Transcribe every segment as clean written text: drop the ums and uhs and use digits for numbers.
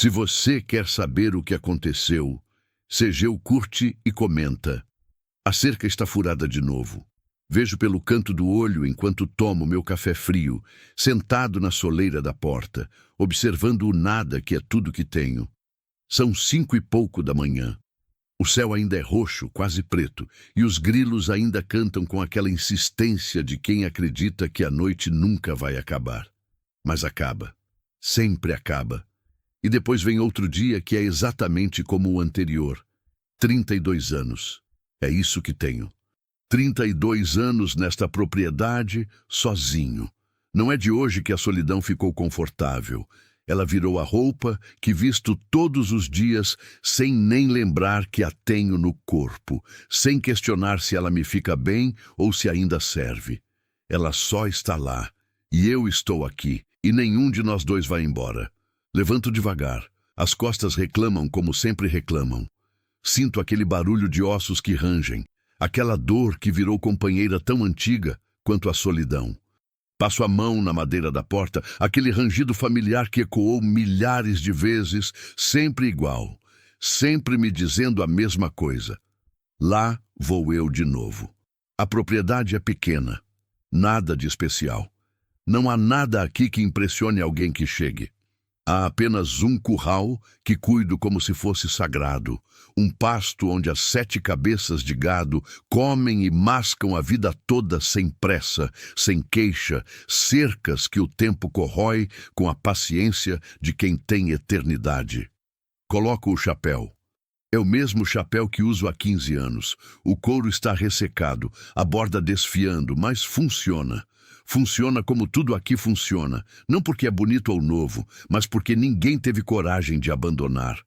Se você quer saber o que aconteceu, Segeu curte e comenta. A cerca está furada de novo. Vejo pelo canto do olho enquanto tomo meu café frio, sentado na soleira da porta, observando o nada que é tudo que tenho. São 5 e pouco da manhã. O céu ainda é roxo, quase preto, e os grilos ainda cantam com aquela insistência de quem acredita que a noite nunca vai acabar. Mas acaba. Sempre acaba. E depois vem outro dia que é exatamente como o anterior. 32 anos. É isso que tenho. 32 anos nesta propriedade, sozinho. Não é de hoje que a solidão ficou confortável. Ela virou a roupa que visto todos os dias sem nem lembrar que a tenho no corpo, sem questionar se ela me fica bem ou se ainda serve. Ela só está lá, e eu estou aqui, e nenhum de nós dois vai embora. Levanto devagar. As costas reclamam como sempre reclamam. Sinto aquele barulho de ossos que rangem, aquela dor que virou companheira tão antiga quanto a solidão. Passo a mão na madeira da porta, aquele rangido familiar que ecoou milhares de vezes, sempre igual, sempre me dizendo a mesma coisa. Lá vou eu de novo. A propriedade é pequena, nada de especial. Não há nada aqui que impressione alguém que chegue. Há apenas um curral que cuido como se fosse sagrado, um pasto onde as 7 cabeças de gado comem e mascam a vida toda sem pressa, sem queixa, cercas que o tempo corrói com a paciência de quem tem eternidade. Coloco o chapéu. É o mesmo chapéu que uso há 15 anos. O couro está ressecado, a borda desfiando, mas funciona. Funciona como tudo aqui funciona, não porque é bonito ou novo, mas porque ninguém teve coragem de abandonar.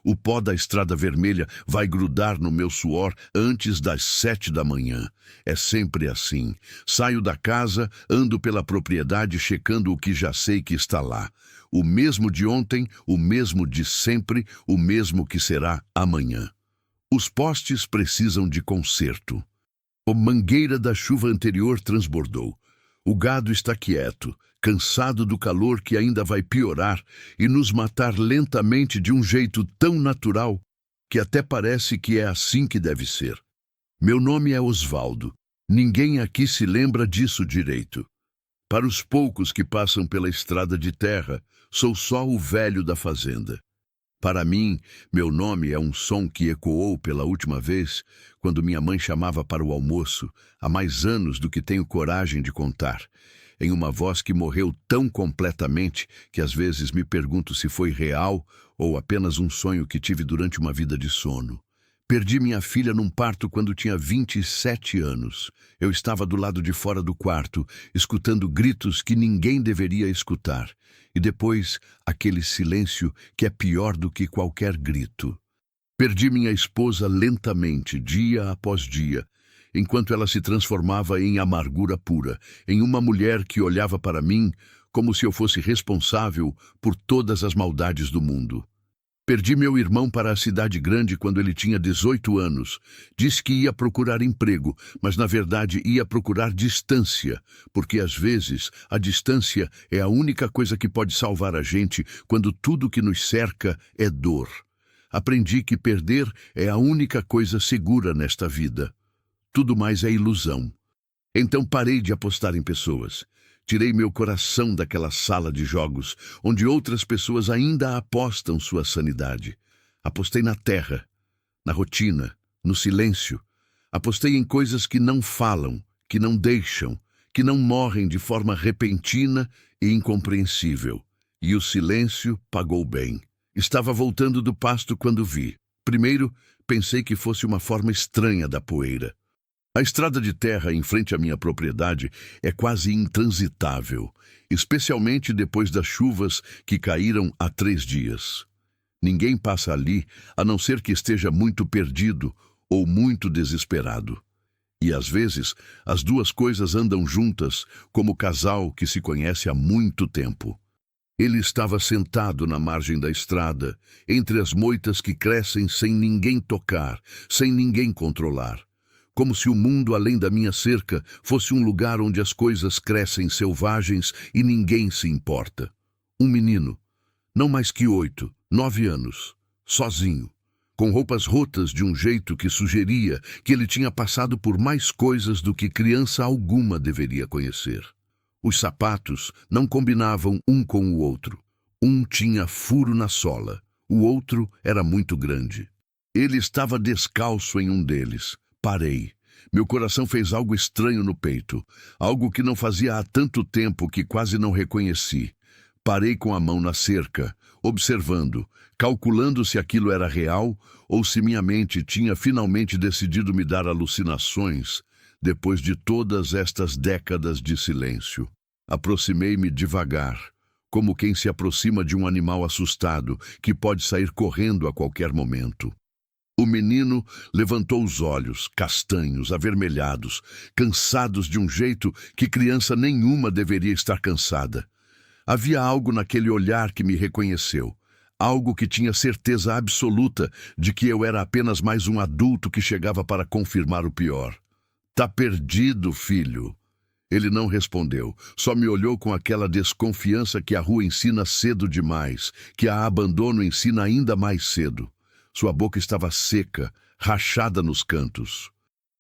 O pó da estrada vermelha vai grudar no meu suor antes das 7 da manhã. É sempre assim. Saio da casa, ando pela propriedade checando o que já sei que está lá. O mesmo de ontem, o mesmo de sempre, o mesmo que será amanhã. Os postes precisam de conserto. A mangueira da chuva anterior transbordou. O gado está quieto, cansado do calor que ainda vai piorar e nos matar lentamente de um jeito tão natural que até parece que é assim que deve ser. Meu nome é Osvaldo. Ninguém aqui se lembra disso direito. Para os poucos que passam pela estrada de terra, sou só o velho da fazenda. Para mim, meu nome é um som que ecoou pela última vez, quando minha mãe chamava para o almoço, há mais anos do que tenho coragem de contar, em uma voz que morreu tão completamente que às vezes me pergunto se foi real ou apenas um sonho que tive durante uma vida de sono. Perdi minha filha num parto quando tinha 27 anos. Eu estava do lado de fora do quarto, escutando gritos que ninguém deveria escutar. E depois, aquele silêncio que é pior do que qualquer grito. Perdi minha esposa lentamente, dia após dia, enquanto ela se transformava em amargura pura, em uma mulher que olhava para mim como se eu fosse responsável por todas as maldades do mundo. Perdi meu irmão para a cidade grande quando ele tinha 18 anos. Disse que ia procurar emprego, mas na verdade ia procurar distância, porque às vezes a distância é a única coisa que pode salvar a gente quando tudo que nos cerca é dor. Aprendi que perder é a única coisa segura nesta vida. Tudo mais é ilusão. Então parei de apostar em pessoas. Tirei meu coração daquela sala de jogos, onde outras pessoas ainda apostam sua sanidade. Apostei na terra, na rotina, no silêncio. Apostei em coisas que não falam, que não deixam, que não morrem de forma repentina e incompreensível. E o silêncio pagou bem. Estava voltando do pasto quando vi. Primeiro, pensei que fosse uma forma estranha da poeira. A estrada de terra em frente à minha propriedade é quase intransitável, especialmente depois das chuvas que caíram há 3 dias. Ninguém passa ali, a não ser que esteja muito perdido ou muito desesperado. E às vezes, as duas coisas andam juntas, como casal que se conhece há muito tempo. Ele estava sentado na margem da estrada, entre as moitas que crescem sem ninguém tocar, sem ninguém controlar. Como se o mundo além da minha cerca fosse um lugar onde as coisas crescem selvagens e ninguém se importa. Um menino. Não mais que 8, 9 anos, sozinho, com roupas rotas de um jeito que sugeria que ele tinha passado por mais coisas do que criança alguma deveria conhecer. Os sapatos não combinavam um com o outro. Um tinha furo na sola, o outro era muito grande. Ele estava descalço em um deles. Parei. Meu coração fez algo estranho no peito, algo que não fazia há tanto tempo que quase não reconheci. Parei com a mão na cerca, observando, calculando se aquilo era real ou se minha mente tinha finalmente decidido me dar alucinações depois de todas estas décadas de silêncio. Aproximei-me devagar, como quem se aproxima de um animal assustado que pode sair correndo a qualquer momento. O menino levantou os olhos, castanhos, avermelhados, cansados de um jeito que criança nenhuma deveria estar cansada. Havia algo naquele olhar que me reconheceu, algo que tinha certeza absoluta de que eu era apenas mais um adulto que chegava para confirmar o pior. "Tá perdido, filho." Ele não respondeu, só me olhou com aquela desconfiança que a rua ensina cedo demais, que a abandono ensina ainda mais cedo. Sua boca estava seca, rachada nos cantos.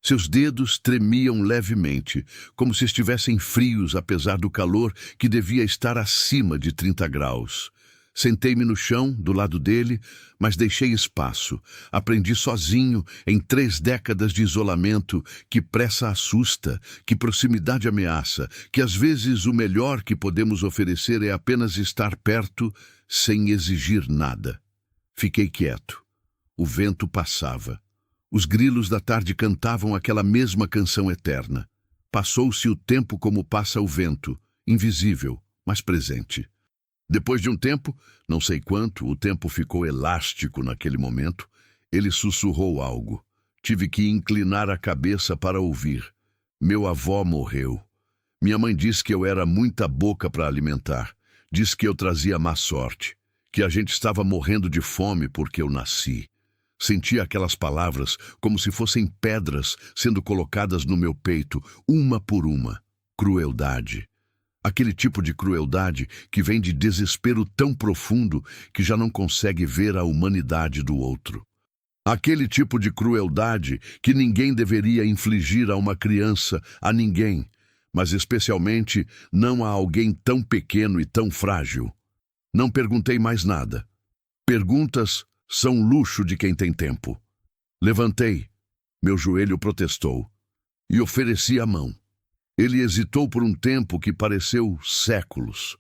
Seus dedos tremiam levemente, como se estivessem frios apesar do calor que devia estar acima de 30 graus. Sentei-me no chão, do lado dele, mas deixei espaço. Aprendi sozinho, em 3 décadas de isolamento, que pressa assusta, que proximidade ameaça, que às vezes o melhor que podemos oferecer é apenas estar perto, sem exigir nada. Fiquei quieto. O vento passava. Os grilos da tarde cantavam aquela mesma canção eterna. Passou-se o tempo como passa o vento, invisível, mas presente. Depois de um tempo, não sei quanto, o tempo ficou elástico naquele momento, ele sussurrou algo. Tive que inclinar a cabeça para ouvir. Meu avô morreu. Minha mãe disse que eu era muita boca para alimentar. Disse que eu trazia má sorte, que a gente estava morrendo de fome porque eu nasci. Sentia aquelas palavras como se fossem pedras sendo colocadas no meu peito, uma por uma. Crueldade. Aquele tipo de crueldade que vem de desespero tão profundo que já não consegue ver a humanidade do outro. Aquele tipo de crueldade que ninguém deveria infligir a uma criança, a ninguém, mas especialmente não a alguém tão pequeno e tão frágil. Não perguntei mais nada. Perguntas são luxo de quem tem tempo. Levantei. Meu joelho protestou. E ofereci a mão. Ele hesitou por um tempo que pareceu séculos.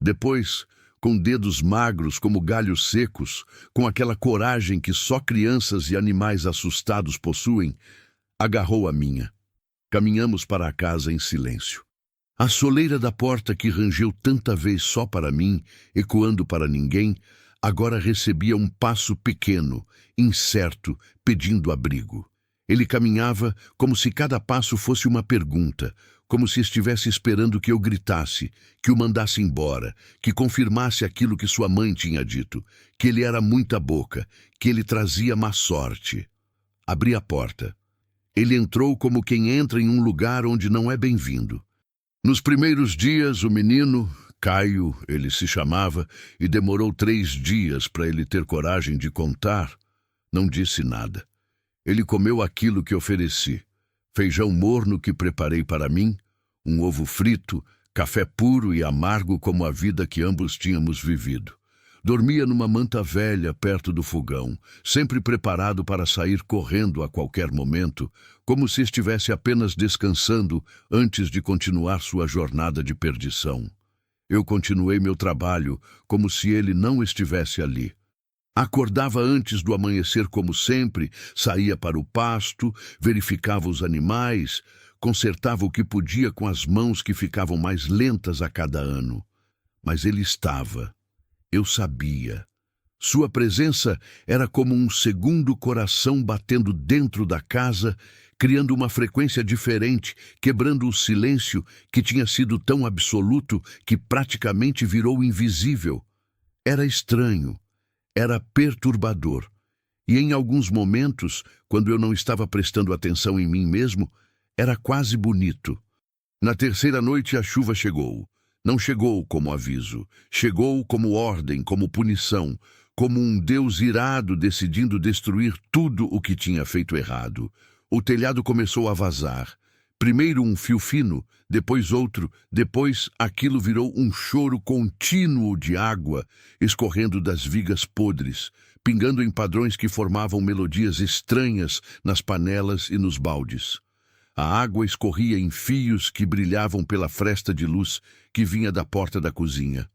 Depois, com dedos magros como galhos secos, com aquela coragem que só crianças e animais assustados possuem, agarrou a minha. Caminhamos para a casa em silêncio. A soleira da porta que rangeu tanta vez só para mim, ecoando para ninguém, agora recebia um passo pequeno, incerto, pedindo abrigo. Ele caminhava como se cada passo fosse uma pergunta, como se estivesse esperando que eu gritasse, que o mandasse embora, que confirmasse aquilo que sua mãe tinha dito, que ele era muita boca, que ele trazia má sorte. Abri a porta. Ele entrou como quem entra em um lugar onde não é bem-vindo. Nos primeiros dias, o menino, Caio, ele se chamava, e demorou 3 dias para ele ter coragem de contar, não disse nada. Ele comeu aquilo que ofereci. Feijão morno que preparei para mim, um ovo frito, café puro e amargo como a vida que ambos tínhamos vivido. Dormia numa manta velha perto do fogão, sempre preparado para sair correndo a qualquer momento, como se estivesse apenas descansando antes de continuar sua jornada de perdição. Eu continuei meu trabalho como se ele não estivesse ali. Acordava antes do amanhecer como sempre, saía para o pasto, verificava os animais, consertava o que podia com as mãos que ficavam mais lentas a cada ano. Mas ele estava. Eu sabia. Sua presença era como um segundo coração batendo dentro da casa, criando uma frequência diferente, quebrando o silêncio que tinha sido tão absoluto que praticamente virou invisível. Era estranho. Era perturbador. E em alguns momentos, quando eu não estava prestando atenção em mim mesmo, era quase bonito. Na terceira noite a chuva chegou. Não chegou como aviso, chegou como ordem, como punição, como um Deus irado decidindo destruir tudo o que tinha feito errado. O telhado começou a vazar. Primeiro um fio fino, depois outro, depois aquilo virou um choro contínuo de água escorrendo das vigas podres, pingando em padrões que formavam melodias estranhas nas panelas e nos baldes. A água escorria em fios que brilhavam pela fresta de luz que vinha da porta da cozinha.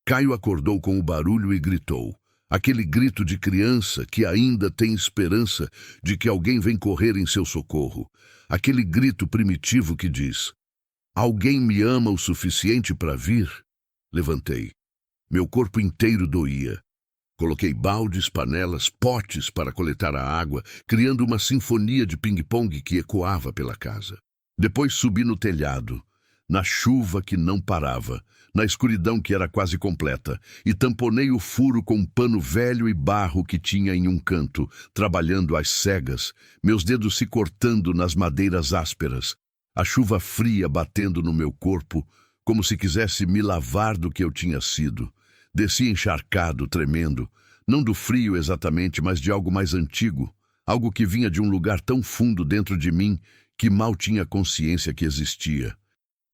Caio acordou com o barulho e gritou. Aquele grito de criança que ainda tem esperança de que alguém vem correr em seu socorro. Aquele grito primitivo que diz: alguém me ama o suficiente para vir? Levantei. Meu corpo inteiro doía. Coloquei baldes, panelas, potes para coletar a água, criando uma sinfonia de ping-pong que ecoava pela casa. Depois subi no telhado, na chuva que não parava, na escuridão que era quase completa, e tamponei o furo com um pano velho e barro que tinha em um canto, trabalhando às cegas, meus dedos se cortando nas madeiras ásperas, a chuva fria batendo no meu corpo, como se quisesse me lavar do que eu tinha sido. Desci encharcado, tremendo, não do frio exatamente, mas de algo mais antigo, algo que vinha de um lugar tão fundo dentro de mim que mal tinha consciência que existia.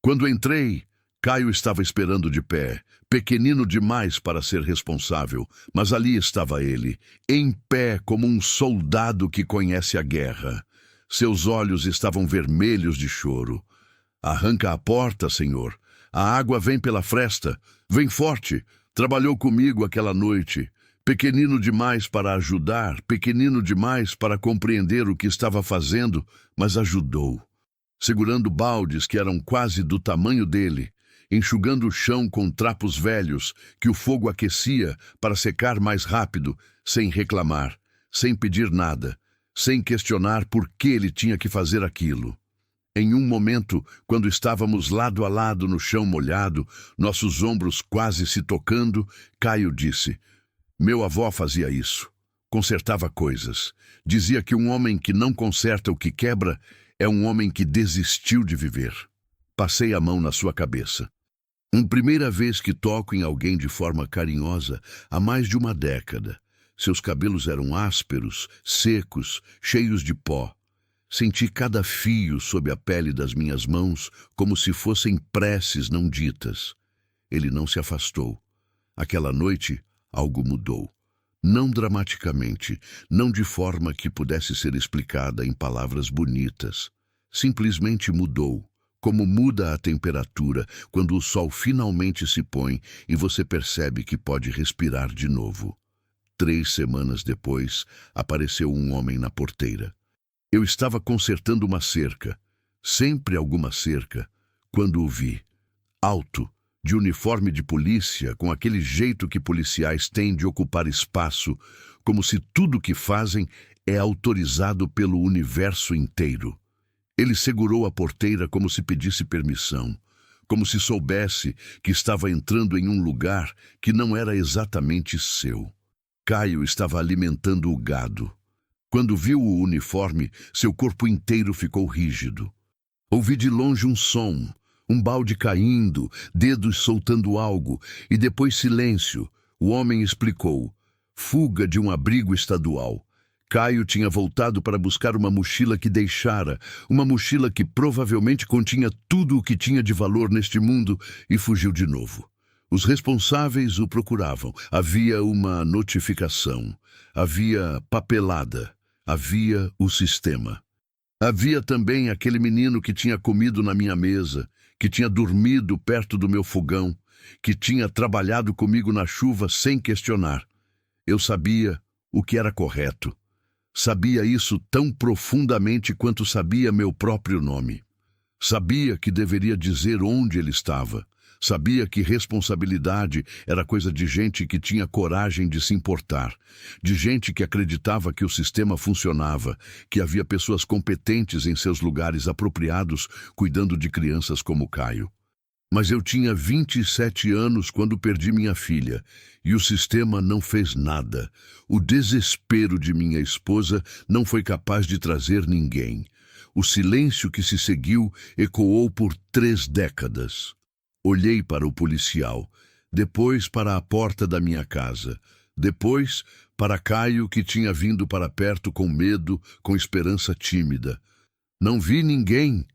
Quando entrei, Caio estava esperando de pé, pequenino demais para ser responsável, mas ali estava ele, em pé como um soldado que conhece a guerra. Seus olhos estavam vermelhos de choro. Arranca a porta, senhor. A água vem pela fresta. Vem forte. Trabalhou comigo aquela noite. Pequenino demais para ajudar, pequenino demais para compreender o que estava fazendo, mas ajudou. Segurando baldes que eram quase do tamanho dele, enxugando o chão com trapos velhos que o fogo aquecia para secar mais rápido, sem reclamar, sem pedir nada, sem questionar por que ele tinha que fazer aquilo. Em um momento, quando estávamos lado a lado no chão molhado, nossos ombros quase se tocando, Caio disse: meu avô fazia isso. Consertava coisas. Dizia que um homem que não conserta o que quebra é um homem que desistiu de viver. Passei a mão na sua cabeça. Primeira vez que toco em alguém de forma carinhosa há mais de uma década. Seus cabelos eram ásperos, secos, cheios de pó. Senti cada fio sob a pele das minhas mãos como se fossem preces não ditas. Ele não se afastou. Aquela noite, algo mudou. Não dramaticamente, não de forma que pudesse ser explicada em palavras bonitas. Simplesmente mudou, como muda a temperatura quando o sol finalmente se põe e você percebe que pode respirar de novo. 3 semanas depois, apareceu um homem na porteira. Eu estava consertando uma cerca, sempre alguma cerca, quando o vi. Alto, de uniforme de polícia, com aquele jeito que policiais têm de ocupar espaço, como se tudo o que fazem é autorizado pelo universo inteiro. Ele segurou a porteira como se pedisse permissão, como se soubesse que estava entrando em um lugar que não era exatamente seu. Caio estava alimentando o gado. Quando viu o uniforme, seu corpo inteiro ficou rígido. Ouvi de longe um som, um balde caindo, dedos soltando algo, e depois silêncio. O homem explicou: fuga de um abrigo estadual. Caio tinha voltado para buscar uma mochila que deixara, uma mochila que provavelmente continha tudo o que tinha de valor neste mundo, e fugiu de novo. Os responsáveis o procuravam. Havia uma notificação, havia papelada, havia o sistema. Havia também aquele menino que tinha comido na minha mesa, que tinha dormido perto do meu fogão, que tinha trabalhado comigo na chuva sem questionar. Eu sabia o que era correto. Sabia isso tão profundamente quanto sabia meu próprio nome. Sabia que deveria dizer onde ele estava. Sabia que responsabilidade era coisa de gente que tinha coragem de se importar, de gente que acreditava que o sistema funcionava, que havia pessoas competentes em seus lugares apropriados cuidando de crianças como Caio. Mas eu tinha 27 anos quando perdi minha filha, e o sistema não fez nada. O desespero de minha esposa não foi capaz de trazer ninguém. O silêncio que se seguiu ecoou por 3 décadas. Olhei para o policial, depois para a porta da minha casa, depois para Caio, que tinha vindo para perto com medo, com esperança tímida. Não vi ninguém.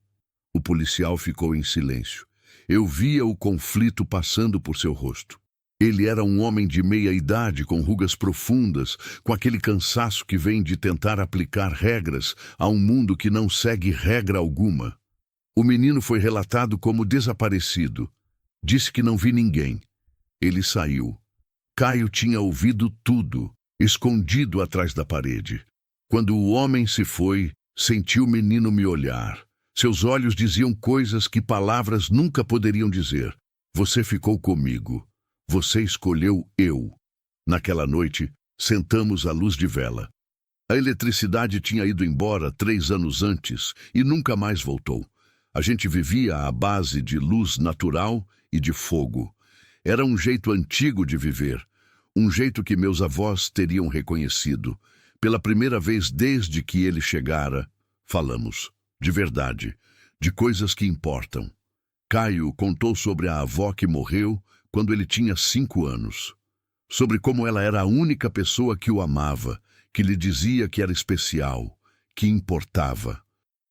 O policial ficou em silêncio. Eu via o conflito passando por seu rosto. Ele era um homem de meia idade, com rugas profundas, com aquele cansaço que vem de tentar aplicar regras a um mundo que não segue regra alguma. O menino foi relatado como desaparecido. Disse que não vi ninguém. Ele saiu. Caio tinha ouvido tudo, escondido atrás da parede. Quando o homem se foi, senti o menino me olhar. Seus olhos diziam coisas que palavras nunca poderiam dizer. Você ficou comigo. Você escolheu eu. Naquela noite, sentamos à luz de vela. A eletricidade tinha ido embora 3 anos antes e nunca mais voltou. A gente vivia à base de luz natural e de fogo. Era um jeito antigo de viver, um jeito que meus avós teriam reconhecido. Pela primeira vez desde que ele chegara, falamos, de verdade, de coisas que importam. Caio contou sobre a avó que morreu quando ele tinha 5 anos. Sobre como ela era a única pessoa que o amava, que lhe dizia que era especial, que importava.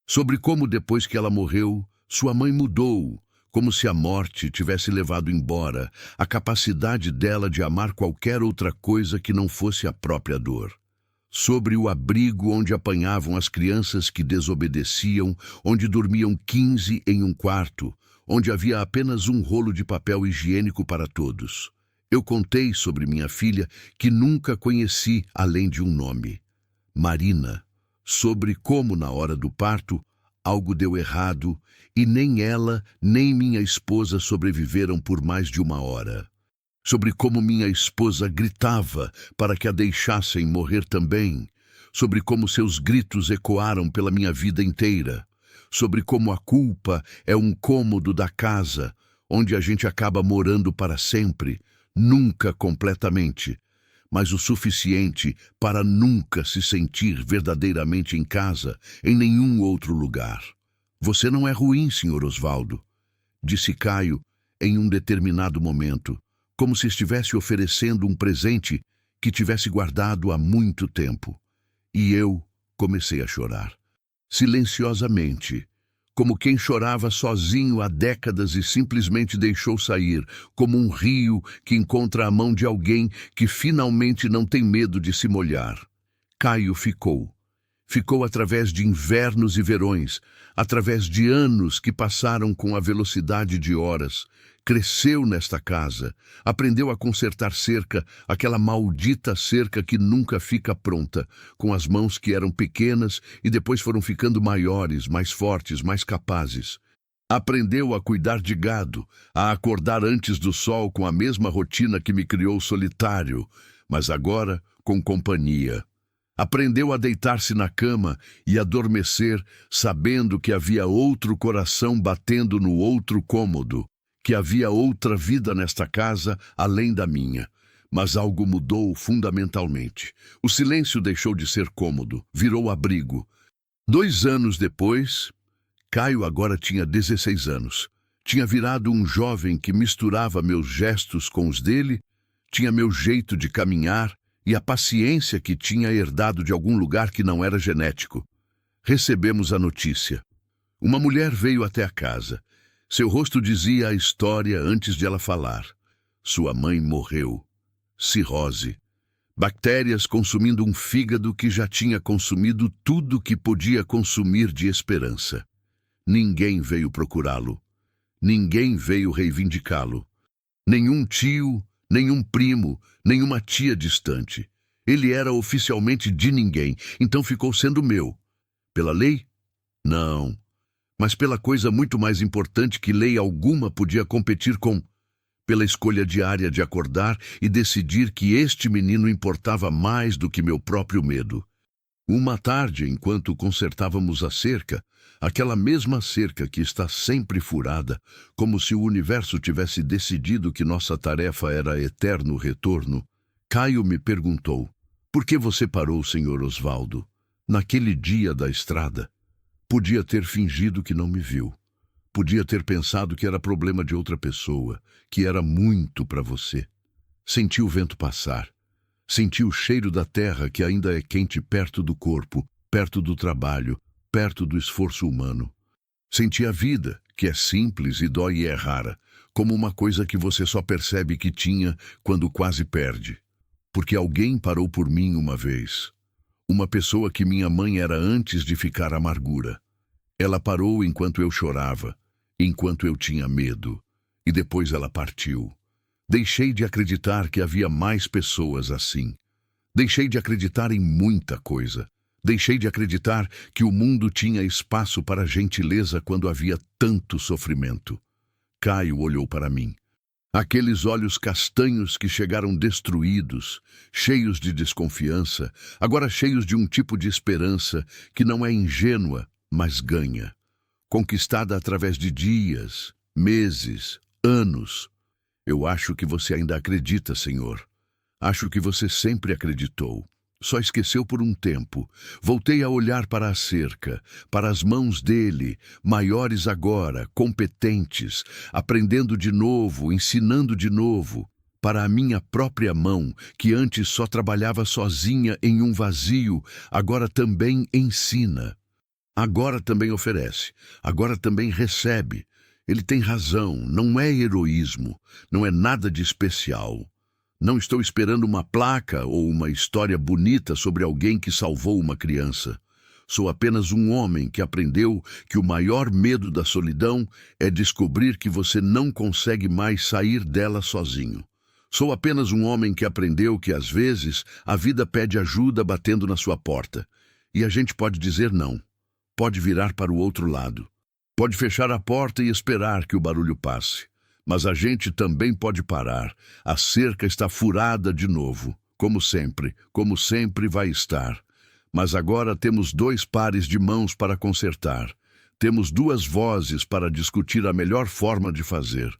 Sobre como depois que ela morreu, sua mãe mudou, como se a morte tivesse levado embora a capacidade dela de amar qualquer outra coisa que não fosse a própria dor. Sobre o abrigo onde apanhavam as crianças que desobedeciam, onde dormiam 15 em um quarto, onde havia apenas um rolo de papel higiênico para todos. Eu contei sobre minha filha, que nunca conheci além de um nome, Marina, sobre como, na hora do parto, algo deu errado e nem ela nem minha esposa sobreviveram por mais de 1 hora. Sobre como minha esposa gritava para que a deixassem morrer também. Sobre como seus gritos ecoaram pela minha vida inteira. Sobre como a culpa é um cômodo da casa, onde a gente acaba morando para sempre, nunca completamente, mas o suficiente para nunca se sentir verdadeiramente em casa em nenhum outro lugar. Você não é ruim, Sr. Osvaldo, disse Caio em um determinado momento, como se estivesse oferecendo um presente que tivesse guardado há muito tempo. E eu comecei a chorar. Silenciosamente, como quem chorava sozinho há décadas e simplesmente deixou sair, como um rio que encontra a mão de alguém que finalmente não tem medo de se molhar. Caio ficou. Ficou através de invernos e verões, através de anos que passaram com a velocidade de horas. Cresceu nesta casa, aprendeu a consertar cerca, aquela maldita cerca que nunca fica pronta, com as mãos que eram pequenas e depois foram ficando maiores, mais fortes, mais capazes. Aprendeu a cuidar de gado, a acordar antes do sol com a mesma rotina que me criou solitário, mas agora com companhia. Aprendeu a deitar-se na cama e adormecer, sabendo que havia outro coração batendo no outro cômodo, que havia outra vida nesta casa além da minha. Mas algo mudou fundamentalmente. O silêncio deixou de ser cômodo, virou abrigo. 2 anos depois, Caio agora tinha 16 anos. Tinha virado um jovem que misturava meus gestos com os dele, tinha meu jeito de caminhar e a paciência que tinha herdado de algum lugar que não era genético. Recebemos a notícia. Uma mulher veio até a casa. Seu rosto dizia a história antes de ela falar. Sua mãe morreu. Cirrose. Bactérias consumindo um fígado que já tinha consumido tudo que podia consumir de esperança. Ninguém veio procurá-lo. Ninguém veio reivindicá-lo. Nenhum tio, nenhum primo, nenhuma tia distante. Ele era oficialmente de ninguém, então ficou sendo meu. Pela lei? Não. Mas pela coisa muito mais importante que lei alguma podia competir com, pela escolha diária de acordar e decidir que este menino importava mais do que meu próprio medo. Uma tarde, enquanto consertávamos a cerca, aquela mesma cerca que está sempre furada, como se o universo tivesse decidido que nossa tarefa era eterno retorno, Caio me perguntou, por que você parou, Sr. Osvaldo, naquele dia da estrada? Podia ter fingido que não me viu. Podia ter pensado que era problema de outra pessoa, que era muito para você. Senti o vento passar. Senti o cheiro da terra que ainda é quente perto do corpo, perto do trabalho, perto do esforço humano. Senti a vida, que é simples e dói e é rara, como uma coisa que você só percebe que tinha quando quase perde. Porque alguém parou por mim uma vez. Uma pessoa que minha mãe era antes de ficar amargura. Ela parou enquanto eu chorava, enquanto eu tinha medo, e depois ela partiu. Deixei de acreditar que havia mais pessoas assim. Deixei de acreditar em muita coisa. Deixei de acreditar que o mundo tinha espaço para gentileza quando havia tanto sofrimento. Caio olhou para mim. Aqueles olhos castanhos que chegaram destruídos, cheios de desconfiança, agora cheios de um tipo de esperança que não é ingênua, mas ganha. Conquistada através de dias, meses, anos. Eu acho que você ainda acredita, Senhor. Acho que você sempre acreditou. Só esqueceu por um tempo. Voltei a olhar para a cerca, para as mãos dele, maiores agora, competentes, aprendendo de novo, ensinando de novo, para a minha própria mão, que antes só trabalhava sozinha em um vazio, agora também ensina. Agora também oferece, agora também recebe. Ele tem razão, não é heroísmo, não é nada de especial. Não estou esperando uma placa ou uma história bonita sobre alguém que salvou uma criança. Sou apenas um homem que aprendeu que o maior medo da solidão é descobrir que você não consegue mais sair dela sozinho. Sou apenas um homem que aprendeu que, às vezes, a vida pede ajuda batendo na sua porta. E a gente pode dizer não. Pode virar para o outro lado. Pode fechar a porta e esperar que o barulho passe. Mas a gente também pode parar. A cerca está furada de novo, como sempre vai estar. Mas agora temos 2 pares de mãos para consertar. Temos 2 vozes para discutir a melhor forma de fazer.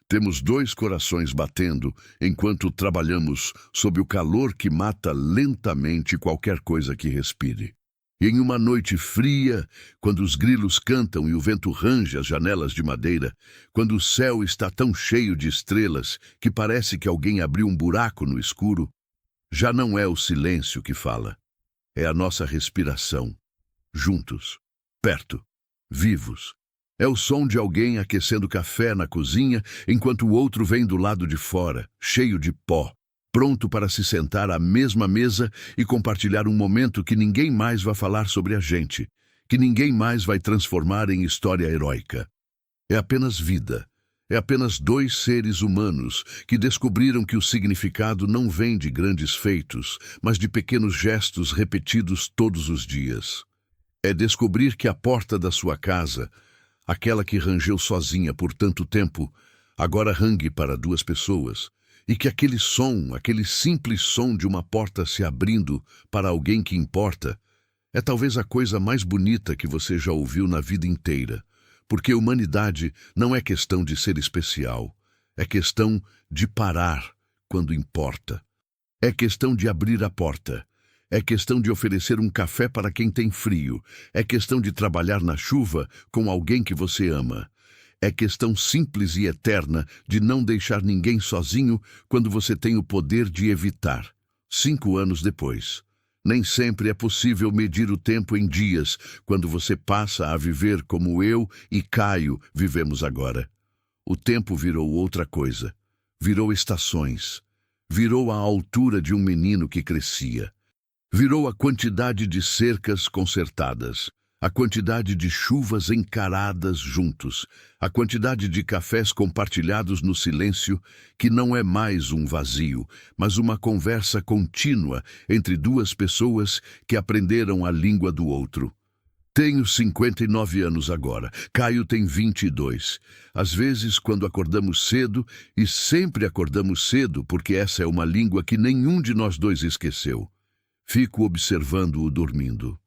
Temos 2 corações batendo enquanto trabalhamos sob o calor que mata lentamente qualquer coisa que respire. E em uma noite fria, quando os grilos cantam e o vento range as janelas de madeira, quando o céu está tão cheio de estrelas que parece que alguém abriu um buraco no escuro, já não é o silêncio que fala, é a nossa respiração, juntos, perto, vivos. É o som de alguém aquecendo café na cozinha enquanto o outro vem do lado de fora, cheio de pó, pronto para se sentar à mesma mesa e compartilhar um momento que ninguém mais vai falar sobre a gente, que ninguém mais vai transformar em história heróica. É apenas vida. É apenas 2 seres humanos que descobriram que o significado não vem de grandes feitos, mas de pequenos gestos repetidos todos os dias. É descobrir que a porta da sua casa, aquela que rangeu sozinha por tanto tempo, agora rangue para 2 pessoas, e que aquele simples som de uma porta se abrindo para alguém que importa, é talvez a coisa mais bonita que você já ouviu na vida inteira, porque humanidade não é questão de ser especial, é questão de parar quando importa. É questão de abrir a porta, é questão de oferecer um café para quem tem frio, é questão de trabalhar na chuva com alguém que você ama. É questão simples e eterna de não deixar ninguém sozinho quando você tem o poder de evitar. 5 anos depois. Nem sempre é possível medir o tempo em dias quando você passa a viver como eu e Caio vivemos agora. O tempo virou outra coisa. Virou estações. Virou a altura de um menino que crescia. Virou a quantidade de cercas consertadas. A quantidade de chuvas encaradas juntos, a quantidade de cafés compartilhados no silêncio, que não é mais um vazio, mas uma conversa contínua entre 2 pessoas que aprenderam a língua do outro. Tenho 59 anos agora, Caio tem 22. Às vezes, quando acordamos cedo, e sempre acordamos cedo porque essa é uma língua que nenhum de nós 2 esqueceu, fico observando-o dormindo.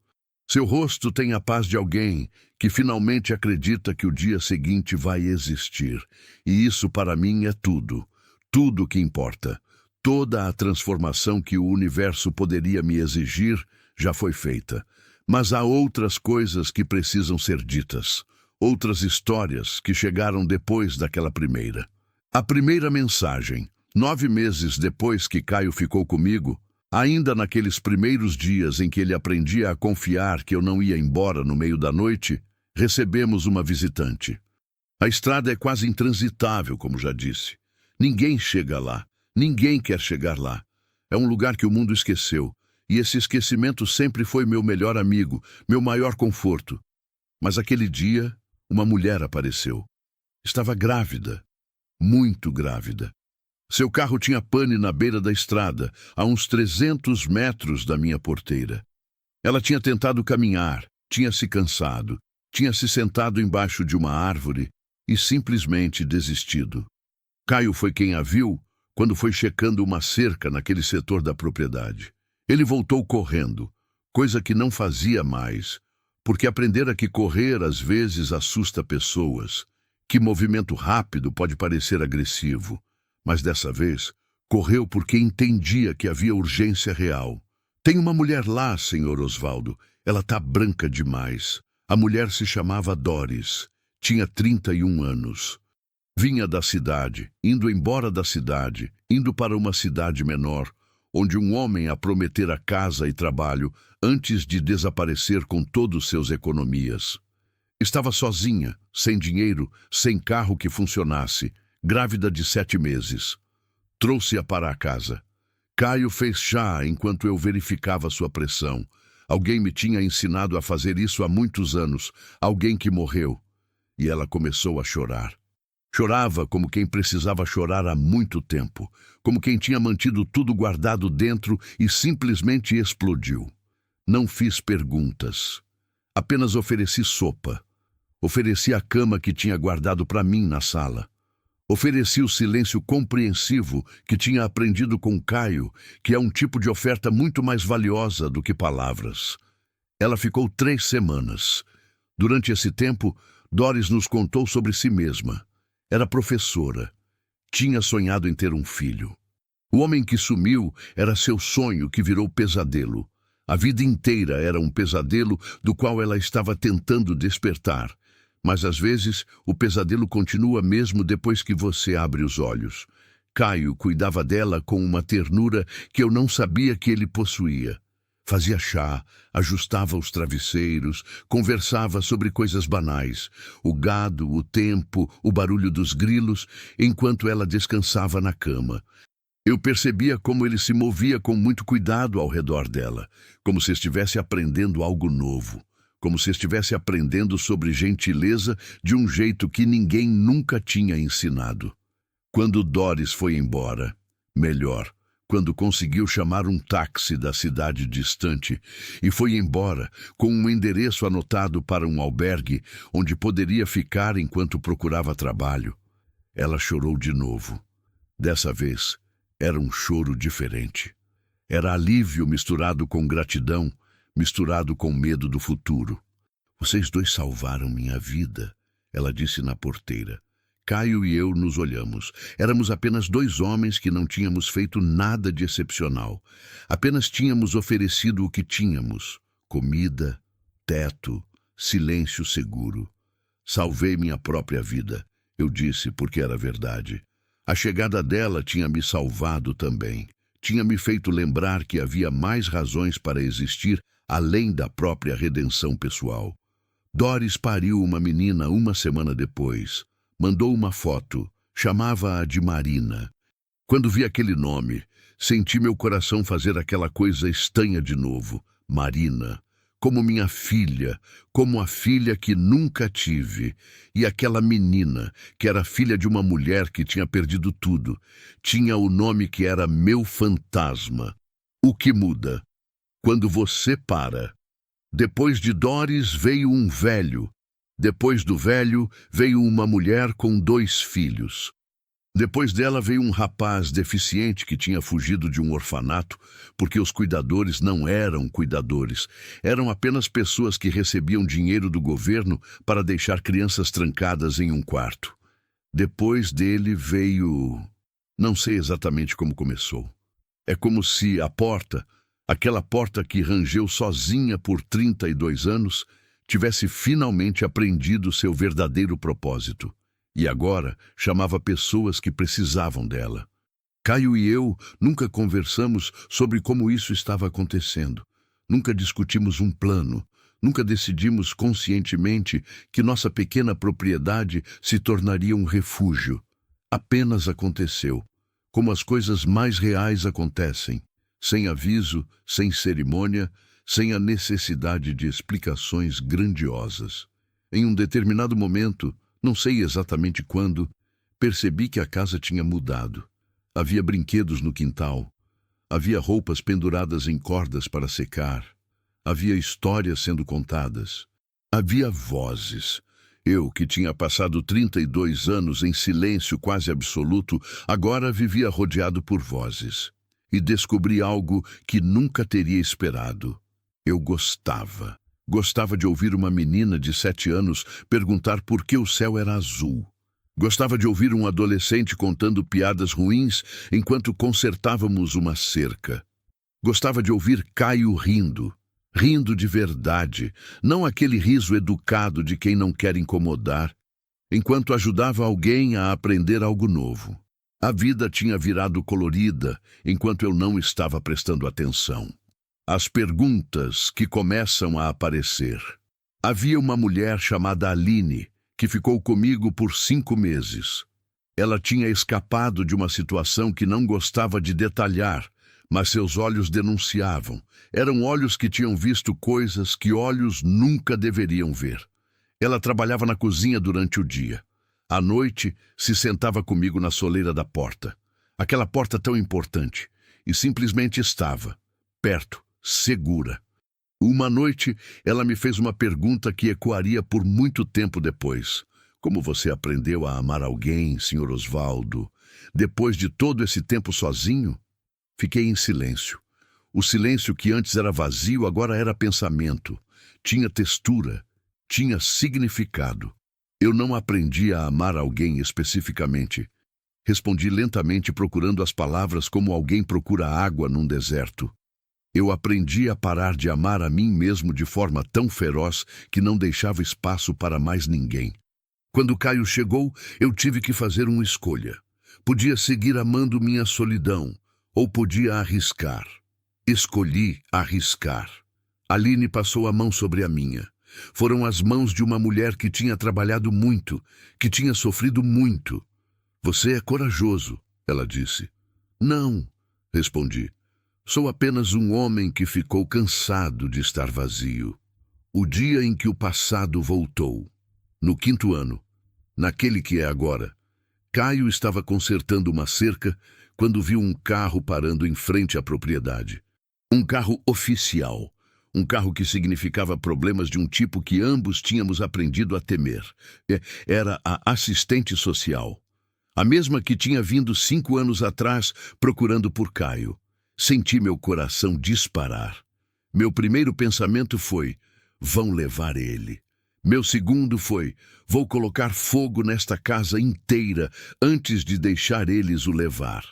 Seu rosto tem a paz de alguém que finalmente acredita que o dia seguinte vai existir. E isso para mim é tudo. Tudo que importa. Toda a transformação que o universo poderia me exigir já foi feita. Mas há outras coisas que precisam ser ditas. outras histórias que chegaram depois daquela primeira. A primeira mensagem, 9 meses depois que Caio ficou comigo, ainda naqueles primeiros dias em que ele aprendia a confiar que eu não ia embora no meio da noite, recebemos uma visitante. A estrada é quase intransitável, como já disse. Ninguém chega lá. Ninguém quer chegar lá. É um lugar que o mundo esqueceu, e esse esquecimento sempre foi meu melhor amigo, meu maior conforto. Mas aquele dia, uma mulher apareceu. Estava grávida, muito grávida. Seu carro tinha pane na beira da estrada, a uns 300 metros da minha porteira. Ela tinha tentado caminhar, tinha se cansado, tinha se sentado embaixo de uma árvore e simplesmente desistido. Caio foi quem a viu quando foi checando uma cerca naquele setor da propriedade. Ele voltou correndo, coisa que não fazia mais, porque aprendera que correr às vezes assusta pessoas, que movimento rápido pode parecer agressivo, mas dessa vez correu porque entendia que havia urgência real. Tem uma mulher lá, senhor Osvaldo, ela tá branca demais. A mulher se chamava Doris, tinha 31 anos. Vinha da cidade, indo embora da cidade, indo para uma cidade menor, onde um homem a prometera casa e trabalho antes de desaparecer com todos seus economias. Estava sozinha, sem dinheiro, sem carro que funcionasse, grávida de 7 meses. Trouxe-a para a casa. Caio fez chá enquanto eu verificava sua pressão. Alguém me tinha ensinado a fazer isso há muitos anos, alguém que morreu. E ela começou a chorar. Chorava como quem precisava chorar há muito tempo, como quem tinha mantido tudo guardado dentro e simplesmente explodiu. Não fiz perguntas. Apenas ofereci sopa. Ofereci a cama que tinha guardado para mim na sala. Ofereci o silêncio compreensivo que tinha aprendido com Caio, que é um tipo de oferta muito mais valiosa do que palavras. Ela ficou 3 semanas. Durante esse tempo, Doris nos contou sobre si mesma. Era professora. Tinha sonhado em ter um filho. O homem que sumiu era seu sonho que virou pesadelo. A vida inteira era um pesadelo do qual ela estava tentando despertar. Mas às vezes o pesadelo continua mesmo depois que você abre os olhos. Caio cuidava dela com uma ternura que eu não sabia que ele possuía. Fazia chá, ajustava os travesseiros, conversava sobre coisas banais, o gado, o tempo, o barulho dos grilos, enquanto ela descansava na cama. Eu percebia como ele se movia com muito cuidado ao redor dela, como se estivesse aprendendo algo novo, como se estivesse aprendendo sobre gentileza de um jeito que ninguém nunca tinha ensinado. Quando Doris foi embora, melhor, quando conseguiu chamar um táxi da cidade distante e foi embora com um endereço anotado para um albergue onde poderia ficar enquanto procurava trabalho, ela chorou de novo. Dessa vez, era um choro diferente. Era alívio misturado com gratidão, misturado com medo do futuro. Vocês dois salvaram minha vida, ela disse na porteira. Caio e eu nos olhamos. Éramos apenas 2 homens que não tínhamos feito nada de excepcional. Apenas tínhamos oferecido o que tínhamos: comida, teto, silêncio seguro. Salvei minha própria vida, eu disse porque era verdade. A chegada dela tinha me salvado também. Tinha me feito lembrar que havia mais razões para existir além da própria redenção pessoal. Doris pariu uma menina 1 semana depois. Mandou uma foto, chamava-a de Marina. Quando vi aquele nome, senti meu coração fazer aquela coisa estranha de novo. Marina, como minha filha, como a filha que nunca tive. E aquela menina, que era filha de uma mulher que tinha perdido tudo, tinha o nome que era meu fantasma. O que muda? Quando você para. Depois de Doris veio um velho. Depois do velho, veio uma mulher com 2 filhos. Depois dela veio um rapaz deficiente que tinha fugido de um orfanato, porque os cuidadores não eram cuidadores, eram apenas pessoas que recebiam dinheiro do governo para deixar crianças trancadas em um quarto. Depois dele veio... Não sei exatamente como começou. É como se a porta, aquela porta que rangeu sozinha por 32 anos, tivesse finalmente aprendido seu verdadeiro propósito. E agora chamava pessoas que precisavam dela. Caio e eu nunca conversamos sobre como isso estava acontecendo. Nunca discutimos um plano. Nunca decidimos conscientemente que nossa pequena propriedade se tornaria um refúgio. Apenas aconteceu, como as coisas mais reais acontecem, sem aviso, sem cerimônia, sem a necessidade de explicações grandiosas. Em um determinado momento, não sei exatamente quando, percebi que a casa tinha mudado. Havia brinquedos no quintal. Havia roupas penduradas em cordas para secar. Havia histórias sendo contadas. Havia vozes. Eu, que tinha passado 32 anos em silêncio quase absoluto, agora vivia rodeado por vozes. E descobri algo que nunca teria esperado. Eu gostava. Gostava de ouvir uma menina de 7 anos perguntar por que o céu era azul. Gostava de ouvir um adolescente contando piadas ruins enquanto consertávamos uma cerca. Gostava de ouvir Caio rindo. Rindo de verdade, não aquele riso educado de quem não quer incomodar, enquanto ajudava alguém a aprender algo novo. A vida tinha virado colorida enquanto eu não estava prestando atenção. As perguntas que começam a aparecer. Havia uma mulher chamada Aline, que ficou comigo por 5 meses. Ela tinha escapado de uma situação que não gostava de detalhar, mas seus olhos denunciavam. Eram olhos que tinham visto coisas que olhos nunca deveriam ver. Ela trabalhava na cozinha durante o dia. À noite, se sentava comigo na soleira da porta. Aquela porta tão importante. E simplesmente estava, perto, segura. Uma noite, ela me fez uma pergunta que ecoaria por muito tempo depois. Como você aprendeu a amar alguém, Sr. Osvaldo, depois de todo esse tempo sozinho? Fiquei em silêncio. O silêncio que antes era vazio agora era pensamento. Tinha textura. Tinha significado. Eu não aprendi a amar alguém especificamente. Respondi lentamente, procurando as palavras como alguém procura água num deserto. Eu aprendi a parar de amar a mim mesmo de forma tão feroz que não deixava espaço para mais ninguém. Quando Caio chegou, eu tive que fazer uma escolha. Podia seguir amando minha solidão, ou podia arriscar. Escolhi arriscar. Aline passou a mão sobre a minha. Foram as mãos de uma mulher que tinha trabalhado muito, que tinha sofrido muito. Você é corajoso, ela disse. Não, respondi. Sou apenas um homem que ficou cansado de estar vazio. O dia em que o passado voltou. No 5º ano, naquele que é agora, Caio estava consertando uma cerca quando viu um carro parando em frente à propriedade. Um carro oficial. Um carro que significava problemas de um tipo que ambos tínhamos aprendido a temer. Era a assistente social. A mesma que tinha vindo 5 anos atrás procurando por Caio. Senti meu coração disparar. Meu primeiro pensamento foi, vão levar ele. Meu segundo foi, vou colocar fogo nesta casa inteira antes de deixar eles o levar.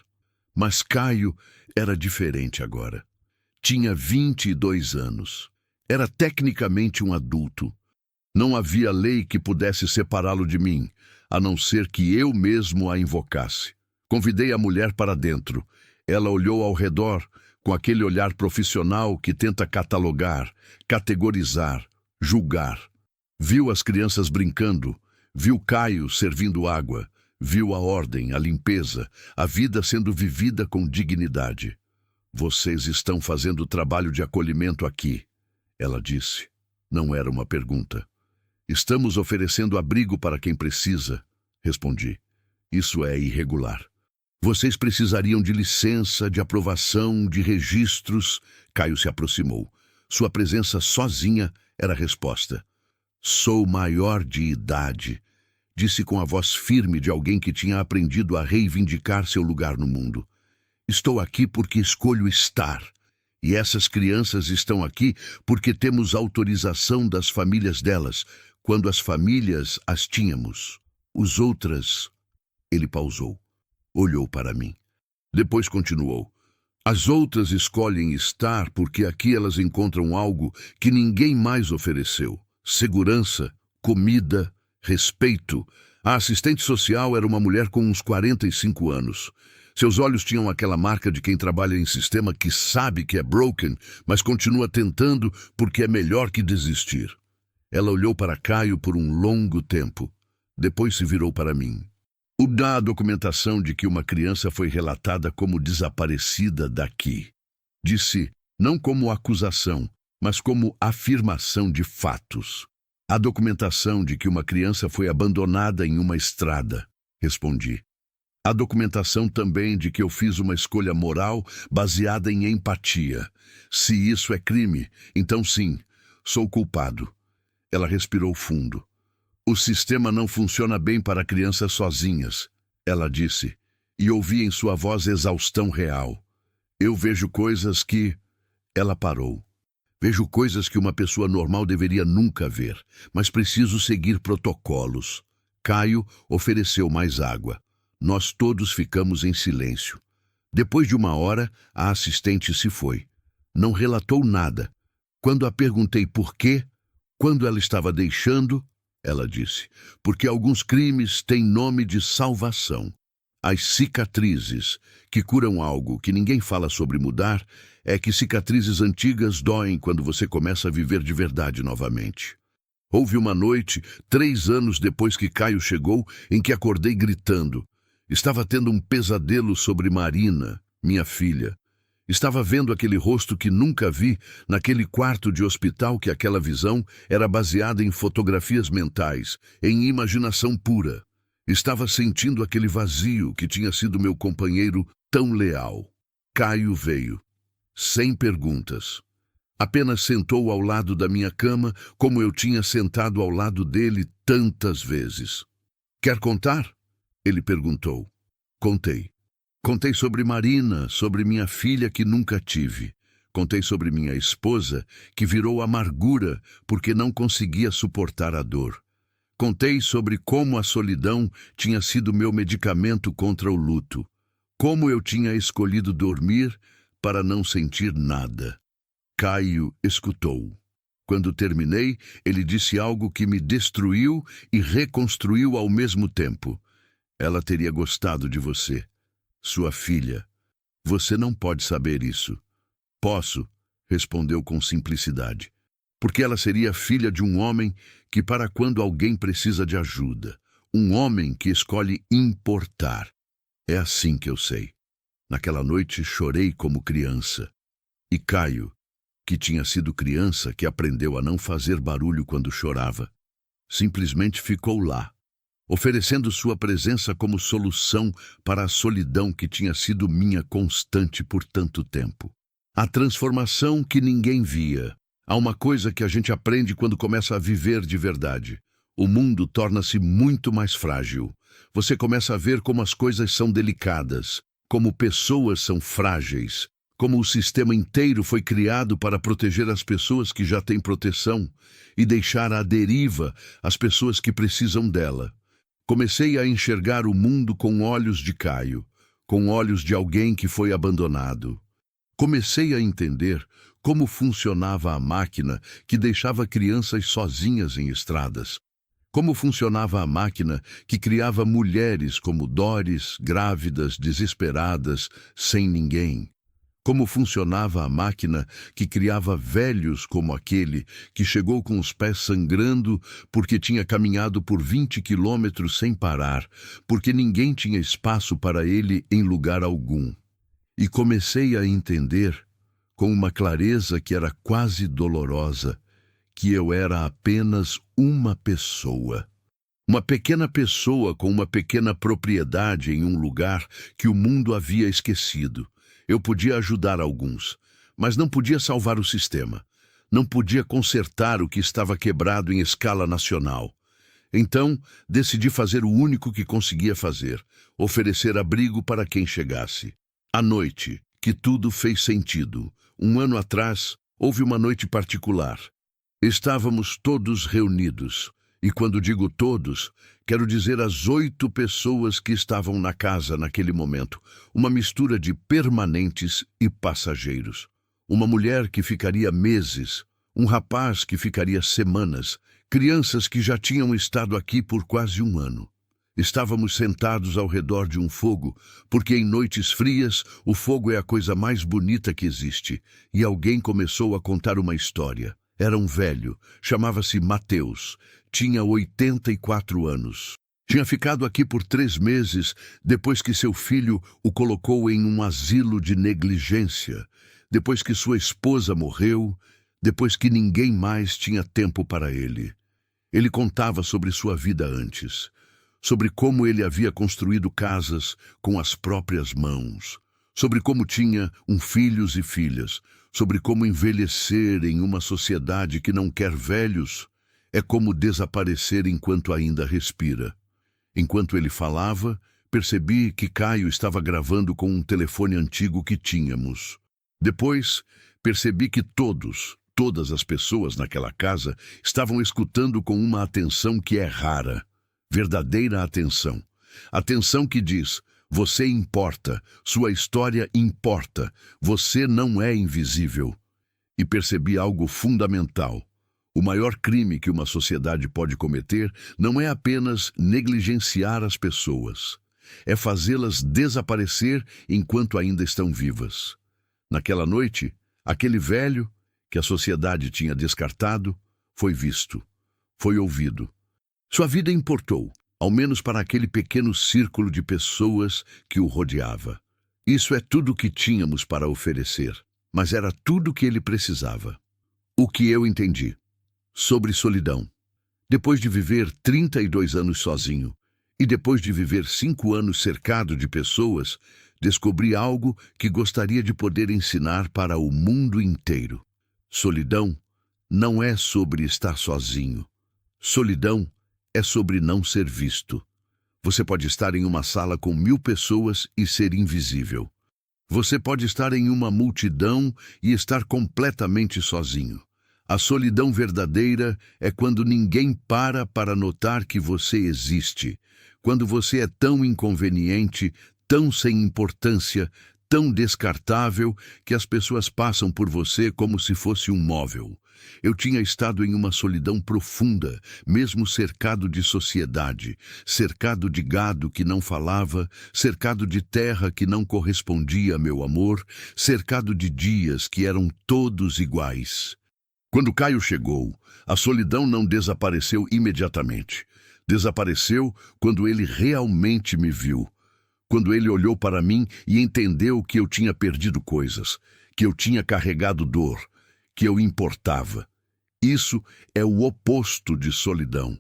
Mas Caio era diferente agora. Tinha 22 anos. Era tecnicamente um adulto. Não havia lei que pudesse separá-lo de mim, a não ser que eu mesmo a invocasse. Convidei a mulher para dentro. Ela olhou ao redor com aquele olhar profissional que tenta catalogar, categorizar, julgar. Viu as crianças brincando, viu Caio servindo água, viu a ordem, a limpeza, a vida sendo vivida com dignidade. Vocês estão fazendo trabalho de acolhimento aqui, ela disse. Não era uma pergunta. Estamos oferecendo abrigo para quem precisa, respondi. Isso é irregular. Vocês precisariam de licença, de aprovação, de registros. Caio se aproximou. Sua presença sozinha era a resposta. Sou maior de idade, disse com a voz firme de alguém que tinha aprendido a reivindicar seu lugar no mundo. Estou aqui porque escolho estar. E essas crianças estão aqui porque temos autorização das famílias delas, quando as famílias as tínhamos. Os outras... Ele pausou. Olhou para mim. Depois continuou. As outras escolhem estar porque aqui elas encontram algo que ninguém mais ofereceu. segurança, comida, respeito. A assistente social era uma mulher com uns 45 anos. Seus olhos tinham aquela marca de quem trabalha em sistema que sabe que é broken, mas continua tentando porque é melhor que desistir. Ela olhou para Caio por um longo tempo. Depois se virou para mim. Dá a documentação de que uma criança foi relatada como desaparecida daqui. Disse, não como acusação, mas como afirmação de fatos. A documentação de que uma criança foi abandonada em uma estrada, respondi. A documentação também de que eu fiz uma escolha moral baseada em empatia. Se isso é crime, então sim, sou culpado. Ela respirou fundo. O sistema não funciona bem para crianças sozinhas, ela disse, e ouvi em sua voz exaustão real. Eu vejo coisas que... Ela parou. Vejo coisas que uma pessoa normal deveria nunca ver, mas preciso seguir protocolos. Caio ofereceu mais água. Nós todos ficamos em silêncio. Depois de uma hora, a assistente se foi. Não relatou nada. Quando a perguntei por quê, quando ela estava deixando, ela disse, porque alguns crimes têm nome de salvação. As cicatrizes, que curam algo que ninguém fala sobre mudar, é que cicatrizes antigas doem quando você começa a viver de verdade novamente. Houve uma noite, 3 anos depois que Caio chegou, em que acordei gritando. Estava tendo um pesadelo sobre Marina, minha filha. Estava vendo aquele rosto que nunca vi naquele quarto de hospital que aquela visão era baseada em fotografias mentais, em imaginação pura. Estava sentindo aquele vazio que tinha sido meu companheiro tão leal. Caio veio, sem perguntas. Apenas sentou ao lado da minha cama, como eu tinha sentado ao lado dele tantas vezes. Quer contar? Ele perguntou. Contei. Contei sobre Marina, sobre minha filha que nunca tive. Contei sobre minha esposa, que virou amargura porque não conseguia suportar a dor. Contei sobre como a solidão tinha sido meu medicamento contra o luto. Como eu tinha escolhido dormir para não sentir nada. Caio escutou. Quando terminei, ele disse algo que me destruiu e reconstruiu ao mesmo tempo. Ela teria gostado de você. Sua filha. Você não pode saber isso. Posso, respondeu com simplicidade. Porque ela seria filha de um homem que para quando alguém precisa de ajuda. Um homem que escolhe importar. É assim que eu sei. Naquela noite chorei como criança. E Caio, que tinha sido criança que aprendeu a não fazer barulho quando chorava, simplesmente ficou lá, oferecendo sua presença como solução para a solidão que tinha sido minha constante por tanto tempo. A transformação que ninguém via. Há uma coisa que a gente aprende quando começa a viver de verdade. O mundo torna-se muito mais frágil. Você começa a ver como as coisas são delicadas, como pessoas são frágeis, como o sistema inteiro foi criado para proteger as pessoas que já têm proteção e deixar à deriva as pessoas que precisam dela. Comecei a enxergar o mundo com olhos de Caio, com olhos de alguém que foi abandonado. Comecei a entender como funcionava a máquina que deixava crianças sozinhas em estradas. Como funcionava a máquina que criava mulheres como Doris, grávidas, desesperadas, sem ninguém. Como funcionava a máquina que criava velhos como aquele que chegou com os pés sangrando porque tinha caminhado por 20 quilômetros sem parar, porque ninguém tinha espaço para ele em lugar algum. E comecei a entender, com uma clareza que era quase dolorosa, que eu era apenas uma pessoa. Uma pequena pessoa com uma pequena propriedade em um lugar que o mundo havia esquecido. Eu podia ajudar alguns, mas não podia salvar o sistema. Não podia consertar o que estava quebrado em escala nacional. Então, decidi fazer o único que conseguia fazer, oferecer abrigo para quem chegasse. À noite, que tudo fez sentido. 1 ano atrás, houve uma noite particular. Estávamos todos reunidos. E quando digo todos, quero dizer as 8 pessoas que estavam na casa naquele momento, uma mistura de permanentes e passageiros. Uma mulher que ficaria meses, Um rapaz que ficaria semanas, crianças que já tinham estado aqui por quase um ano. Estávamos sentados ao redor de um fogo, porque em noites frias o fogo é a coisa mais bonita que existe, e alguém começou a contar uma história. Era um velho, chamava-se Mateus, tinha 84 anos. Tinha ficado aqui por 3 meses depois que seu filho o colocou em um asilo de negligência, depois que sua esposa morreu, depois que ninguém mais tinha tempo para ele. Ele contava sobre sua vida antes, sobre como ele havia construído casas com as próprias mãos, sobre como tinha filhos e filhas, sobre como envelhecer em uma sociedade que não quer velhos é como desaparecer enquanto ainda respira. Enquanto ele falava, percebi que Caio estava gravando com um telefone antigo que tínhamos. Depois, percebi que todas as pessoas naquela casa estavam escutando com uma atenção que é rara. Verdadeira atenção. Atenção que diz: você importa, sua história importa, você não é invisível. E percebi algo fundamental. O maior crime que uma sociedade pode cometer não é apenas negligenciar as pessoas, é fazê-las desaparecer enquanto ainda estão vivas. Naquela noite, aquele velho, que a sociedade tinha descartado, foi visto, foi ouvido. Sua vida importou, ao menos para aquele pequeno círculo de pessoas que o rodeava. Isso é tudo o que tínhamos para oferecer, mas era tudo o que ele precisava. O que eu entendi sobre solidão. Depois de viver 32 anos sozinho, e depois de viver 5 anos cercado de pessoas, descobri algo que gostaria de poder ensinar para o mundo inteiro. Solidão não é sobre estar sozinho. Solidão é sobre não ser visto. Você pode estar em uma sala com 1000 pessoas e ser invisível. Você pode estar em uma multidão e estar completamente sozinho. A solidão verdadeira é quando ninguém para notar que você existe, quando você é tão inconveniente, tão sem importância, tão descartável, que as pessoas passam por você como se fosse um móvel. Eu tinha estado em uma solidão profunda, mesmo cercado de sociedade, cercado de gado que não falava, cercado de terra que não correspondia a meu amor, cercado de dias que eram todos iguais. Quando Caio chegou, a solidão não desapareceu imediatamente. Desapareceu quando ele realmente me viu. Quando ele olhou para mim e entendeu que eu tinha perdido coisas, que eu tinha carregado dor, que eu importava. Isso é o oposto de solidão.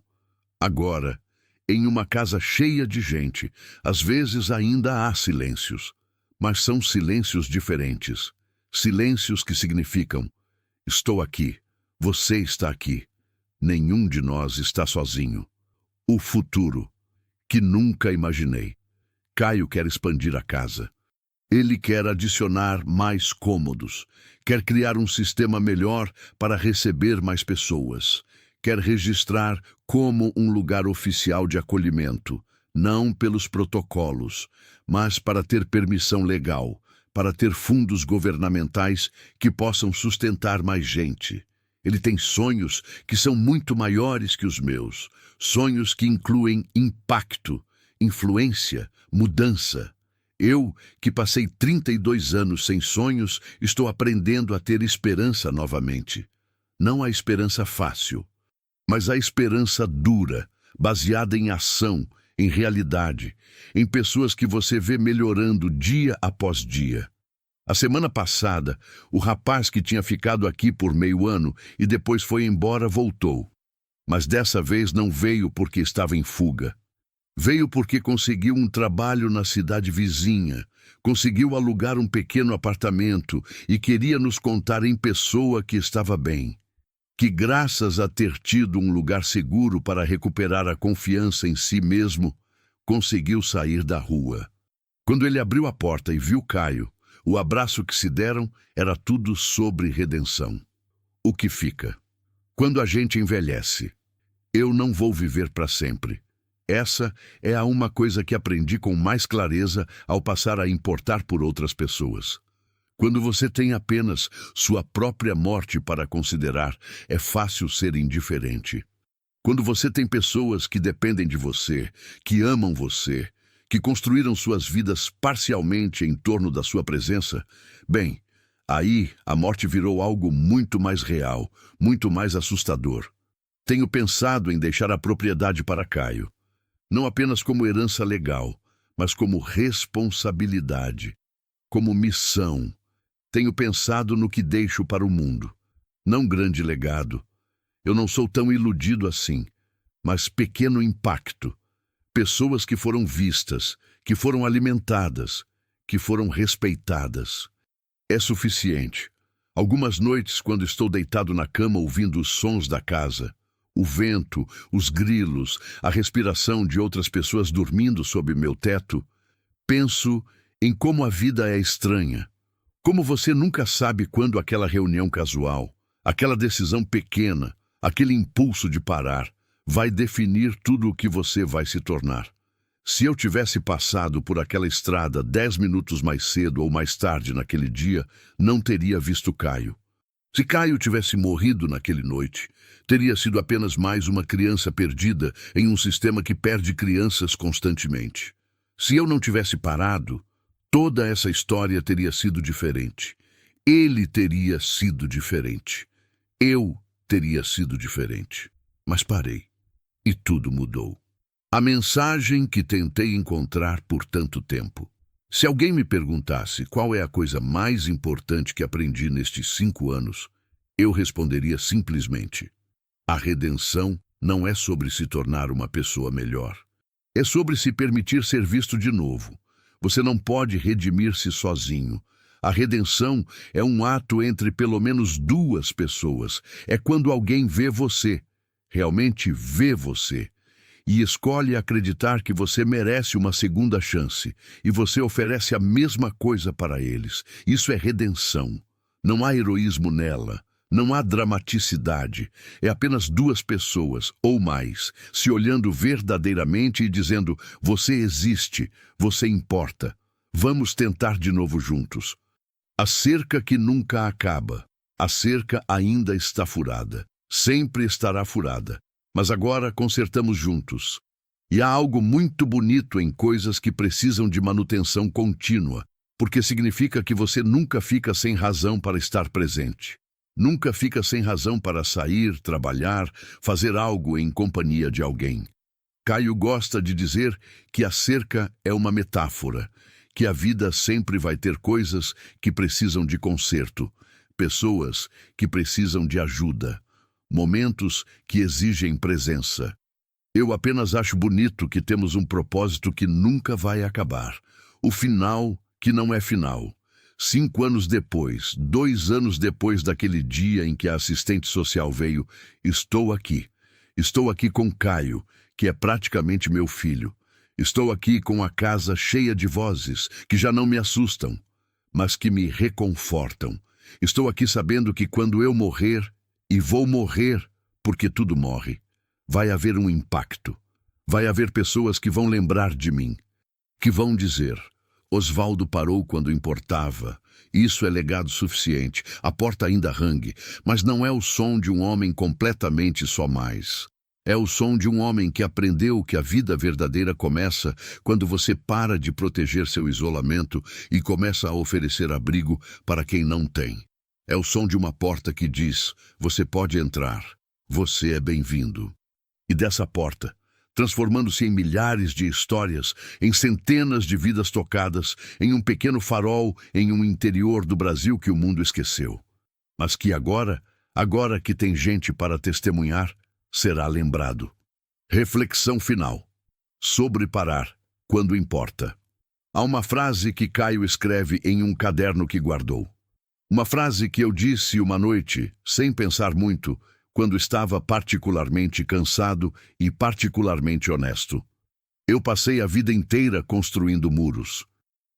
Agora, em uma casa cheia de gente, às vezes ainda há silêncios, mas são silêncios diferentes. Silêncios que significam: estou aqui, você está aqui, nenhum de nós está sozinho. O futuro, que nunca imaginei. Caio quer expandir a casa. Ele quer adicionar mais cômodos, quer criar um sistema melhor para receber mais pessoas, quer registrar como um lugar oficial de acolhimento, não pelos protocolos, mas para ter permissão legal, para ter fundos governamentais que possam sustentar mais gente. Ele tem sonhos que são muito maiores que os meus, sonhos que incluem impacto, influência, mudança. Eu, que passei 32 anos sem sonhos, estou aprendendo a ter esperança novamente. Não a esperança fácil, mas a esperança dura, baseada em ação, em realidade, em pessoas que você vê melhorando dia após dia. A semana passada, o rapaz que tinha ficado aqui por meio ano e depois foi embora voltou. Mas dessa vez não veio porque estava em fuga. Veio porque conseguiu um trabalho na cidade vizinha, conseguiu alugar um pequeno apartamento e queria nos contar em pessoa que estava bem. Que graças a ter tido um lugar seguro para recuperar a confiança em si mesmo, conseguiu sair da rua. Quando ele abriu a porta e viu Caio, o abraço que se deram era tudo sobre redenção. O que fica? Quando a gente envelhece, eu não vou viver para sempre. Essa é uma coisa que aprendi com mais clareza ao passar a importar por outras pessoas. Quando você tem apenas sua própria morte para considerar, é fácil ser indiferente. Quando você tem pessoas que dependem de você, que amam você, que construíram suas vidas parcialmente em torno da sua presença, bem, aí a morte virou algo muito mais real, muito mais assustador. Tenho pensado em deixar a propriedade para Caio, não apenas como herança legal, mas como responsabilidade, como missão. Tenho pensado no que deixo para o mundo. Não grande legado. Eu não sou tão iludido assim, mas pequeno impacto. Pessoas que foram vistas, que foram alimentadas, que foram respeitadas. É suficiente. Algumas noites, quando estou deitado na cama ouvindo os sons da casa, o vento, os grilos, a respiração de outras pessoas dormindo sob meu teto, penso em como a vida é estranha. Como você nunca sabe quando aquela reunião casual, aquela decisão pequena, aquele impulso de parar, vai definir tudo o que você vai se tornar. Se eu tivesse passado por aquela estrada 10 minutos mais cedo ou mais tarde naquele dia, não teria visto Caio. Se Caio tivesse morrido naquela noite, teria sido apenas mais uma criança perdida em um sistema que perde crianças constantemente. Se eu não tivesse parado, toda essa história teria sido diferente. Ele teria sido diferente. Eu teria sido diferente. Mas parei. E tudo mudou. A mensagem que tentei encontrar por tanto tempo. Se alguém me perguntasse qual é a coisa mais importante que aprendi nestes 5 anos, eu responderia simplesmente: a redenção não é sobre se tornar uma pessoa melhor. É sobre se permitir ser visto de novo. Você não pode redimir-se sozinho. A redenção é um ato entre pelo menos 2 pessoas. É quando alguém vê você, realmente vê você, e escolhe acreditar que você merece uma segunda chance, e você oferece a mesma coisa para eles. Isso é redenção. Não há heroísmo nela. Não há dramaticidade. É apenas 2 pessoas, ou mais, se olhando verdadeiramente e dizendo: você existe, você importa. Vamos tentar de novo juntos. A cerca que nunca acaba. A cerca ainda está furada. Sempre estará furada. Mas agora consertamos juntos. E há algo muito bonito em coisas que precisam de manutenção contínua, porque significa que você nunca fica sem razão para estar presente. Nunca fica sem razão para sair, trabalhar, fazer algo em companhia de alguém. Caio gosta de dizer que a cerca é uma metáfora, que a vida sempre vai ter coisas que precisam de conserto, pessoas que precisam de ajuda, momentos que exigem presença. Eu apenas acho bonito que temos um propósito que nunca vai acabar, o final que não é final. 5 anos depois, 2 anos depois daquele dia em que a assistente social veio, estou aqui. Estou aqui com Caio, que é praticamente meu filho. Estou aqui com a casa cheia de vozes que já não me assustam, mas que me reconfortam. Estou aqui sabendo que quando eu morrer, e vou morrer, porque tudo morre, vai haver um impacto. Vai haver pessoas que vão lembrar de mim, que vão dizer: Osvaldo parou quando importava. Isso é legado suficiente. A porta ainda rangue, mas não é o som de um homem completamente só mais. É o som de um homem que aprendeu que a vida verdadeira começa quando você para de proteger seu isolamento e começa a oferecer abrigo para quem não tem. É o som de uma porta que diz: você pode entrar, você é bem-vindo. E dessa porta, transformando-se em milhares de histórias, em centenas de vidas tocadas, em um pequeno farol em um interior do Brasil que o mundo esqueceu. Mas que agora que tem gente para testemunhar, será lembrado. Reflexão final. Sobre parar, quando importa. Há uma frase que Caio escreve em um caderno que guardou. Uma frase que eu disse uma noite, sem pensar muito, quando estava particularmente cansado e particularmente honesto. Eu passei a vida inteira construindo muros.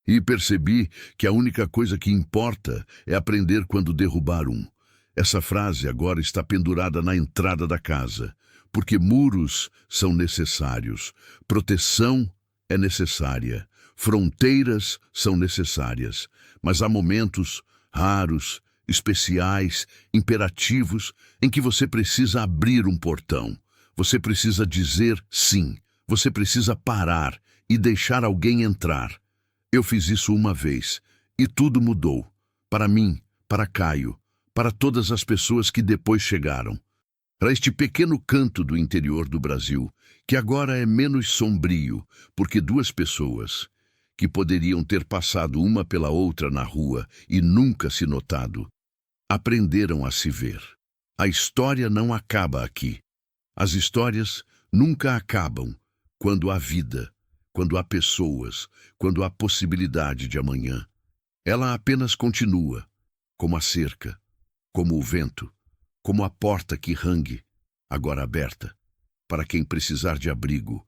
E percebi que a única coisa que importa é aprender quando derrubar um. Essa frase agora está pendurada na entrada da casa, porque muros são necessários, proteção é necessária, fronteiras são necessárias, mas há momentos raros, especiais, imperativos, em que você precisa abrir um portão. Você precisa dizer sim. Você precisa parar e deixar alguém entrar. Eu fiz isso uma vez e tudo mudou. Para mim, para Caio, para todas as pessoas que depois chegaram. Para este pequeno canto do interior do Brasil, que agora é menos sombrio, porque duas pessoas que poderiam ter passado uma pela outra na rua e nunca se notado, aprenderam a se ver. A história não acaba aqui. As histórias nunca acabam quando há vida, quando há pessoas, quando há possibilidade de amanhã. Ela apenas continua, como a cerca, como o vento, como a porta que rangue, agora aberta, para quem precisar de abrigo